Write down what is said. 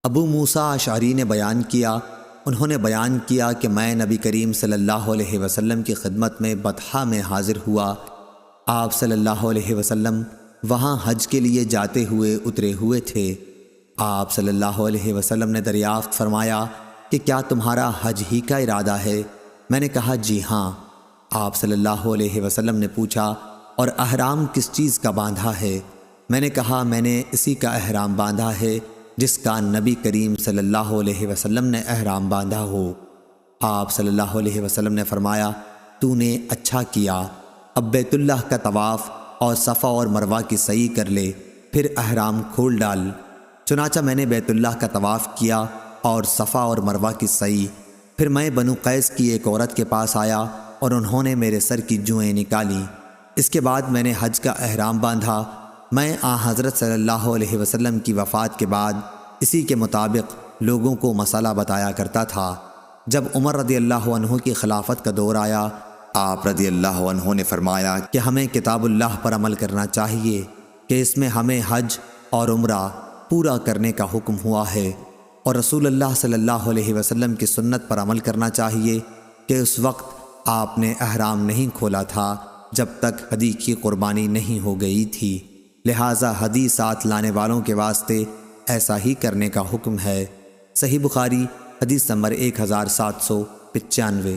ابو موسیٰ اشعری نے انہوں نے بیان کیا کہ میں نبی کریم صلی اللہ علیہ وسلم کی خدمت میں بطحا میں حاضر ہوا۔ آپ صلی اللہ علیہ وسلم وہاں حج کے لیے جاتے ہوئے اترے ہوئے تھے۔ آپ صلی اللہ علیہ وسلم نے دریافت فرمایا کہ کیا تمہارا حج ہی کا ارادہ ہے؟ میں نے کہا جی ہاں۔ آپ صلی اللہ علیہ وسلم نے پوچھا اور احرام کس چیز کا باندھا ہے؟ میں نے کہا میں نے اسی کا احرام باندھا ہے جس کا نبی کریم صلی اللہ علیہ وسلم نے احرام باندھا ہو۔ آپ صلی اللہ علیہ وسلم نے فرمایا تو نے اچھا کیا، اب بیت اللہ کا طواف اور صفا اور مروہ کی سعی کر لے، پھر احرام کھول ڈال۔ چنانچہ میں نے بیت اللہ کا طواف کیا اور صفا اور مروہ کی سعی۔ پھر میں بنو قیس کی ایک عورت کے پاس آیا اور انہوں نے میرے سر کی جوئیں نکالیں۔ اس کے بعد میں نے حج کا احرام باندھا۔ میں حضرت صلی اللہ علیہ وسلم کی وفات کے بعد اسی کے مطابق لوگوں کو مسئلہ بتایا کرتا تھا۔ جب عمر رضی اللہ عنہ کی خلافت کا دور آیا، آپ رضی اللہ عنہ نے فرمایا کہ ہمیں کتاب اللہ پر عمل کرنا چاہیے کہ اس میں ہمیں حج اور عمرہ پورا کرنے کا حکم ہوا ہے، اور رسول اللہ صلی اللہ علیہ وسلم کی سنت پر عمل کرنا چاہیے کہ اس وقت آپ نے احرام نہیں کھولا تھا جب تک ہدی کی قربانی نہیں ہو گئی تھی، لہٰذا ہدی ساتھ لانے والوں کے واسطے ایسا ہی کرنے کا حکم ہے۔ صحیح بخاری حدیث نمبر 1795۔